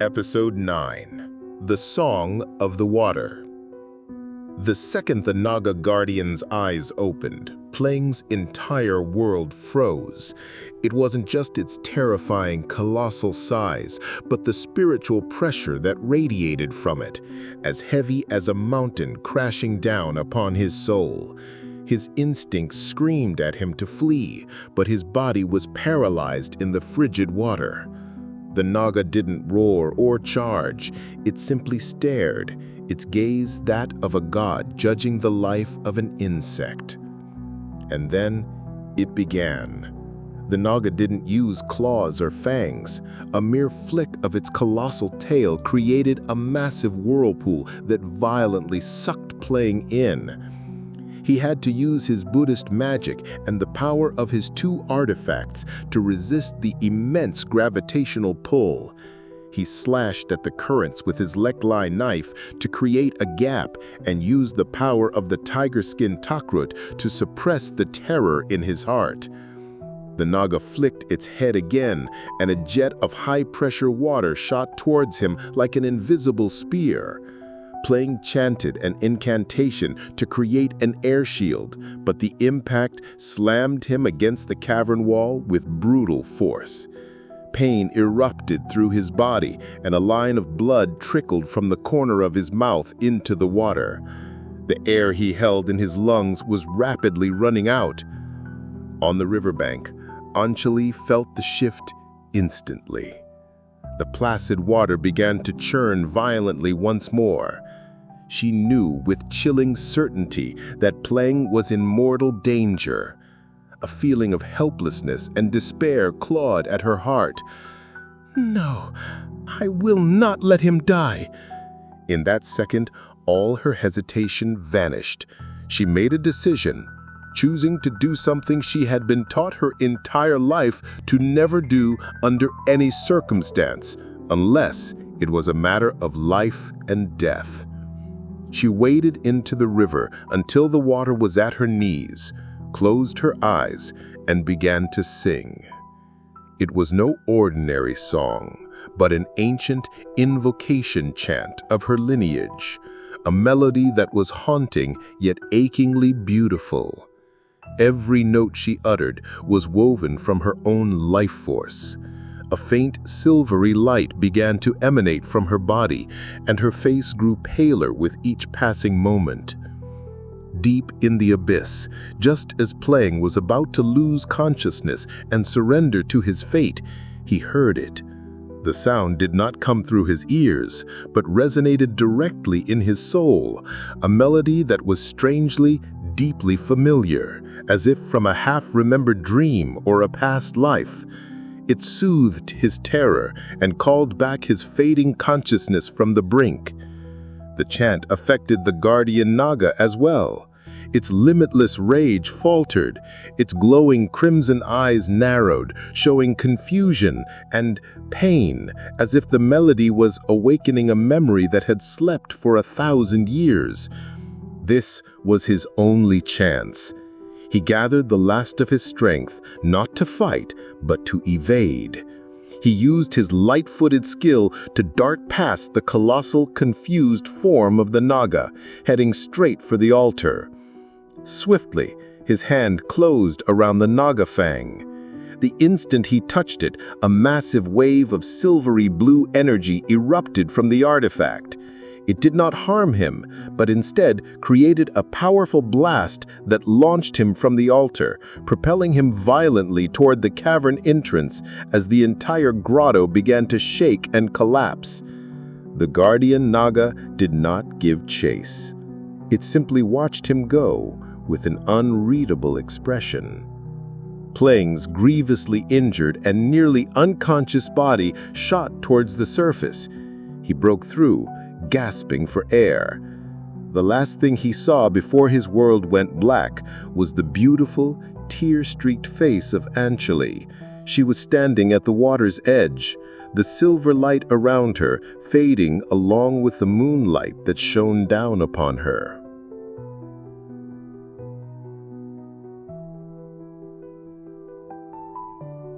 Episode 9 The Song of the Water. The second the Naga Guardian's eyes opened, Pleng's entire world froze. It wasn't just its terrifying, colossal size, but the spiritual pressure that radiated from it, as heavy as a mountain crashing down upon his soul. His instincts screamed at him to flee, but his body was paralyzed in the frigid water. The Naga didn't roar or charge, it simply stared, its gaze that of a god judging the life of an insect. And then it began. The Naga didn't use claws or fangs. A mere flick of its colossal tail created a massive whirlpool that violently sucked Pleng in. He had to use his Buddhist magic and the power of his two artifacts to resist the immense gravitational pull. He slashed at the currents with his Leklai knife to create a gap and used the power of the tiger skin takrut to suppress the terror in his heart. The Naga flicked its head again, and a jet of high-pressure water shot towards him like an invisible spear. Pleng chanted an incantation to create an air shield, but the impact slammed him against the cavern wall with brutal force. Pain erupted through his body, and a line of blood trickled from the corner of his mouth into the water. The air he held in his lungs was rapidly running out. On the riverbank, Anjali felt the shift instantly. The placid water began to churn violently once more. She knew with chilling certainty that Pleng was in mortal danger. A feeling of helplessness and despair clawed at her heart. No, I will not let him die. In that second, all her hesitation vanished. She made a decision, choosing to do something she had been taught her entire life to never do under any circumstance, unless it was a matter of life and death. She waded into the river until the water was at her knees, closed her eyes, and began to sing. It was no ordinary song, but an ancient invocation chant of her lineage, a melody that was haunting yet achingly beautiful. Every note she uttered was woven from her own life force. A faint silvery light began to emanate from her body, and her face grew paler with each passing moment. Deep in the abyss, just as Pleng was about to lose consciousness and surrender to his fate, he heard it. The sound did not come through his ears, but resonated directly in his soul, a melody that was strangely, deeply familiar, as if from a half-remembered dream or a past life. It soothed his terror and called back his fading consciousness from the brink. The chant affected the guardian Naga as well. Its limitless rage faltered, its glowing crimson eyes narrowed, showing confusion and pain, as if the melody was awakening a memory that had slept for 1,000 years. This was his only chance. He gathered the last of his strength, not to fight, but to evade. He used his light-footed skill to dart past the colossal, confused form of the Naga, heading straight for the altar. Swiftly, his hand closed around the Naga fang. The instant he touched it, a massive wave of silvery blue energy erupted from the artifact. It did not harm him, but instead created a powerful blast that launched him from the altar, propelling him violently toward the cavern entrance as the entire grotto began to shake and collapse. The guardian Naga did not give chase. It simply watched him go with an unreadable expression. Pleng's grievously injured and nearly unconscious body shot towards the surface. He broke through, gasping for air. The last thing he saw before his world went black was the beautiful, tear-streaked face of Anjali. She was standing at the water's edge, the silver light around her fading along with the moonlight that shone down upon her.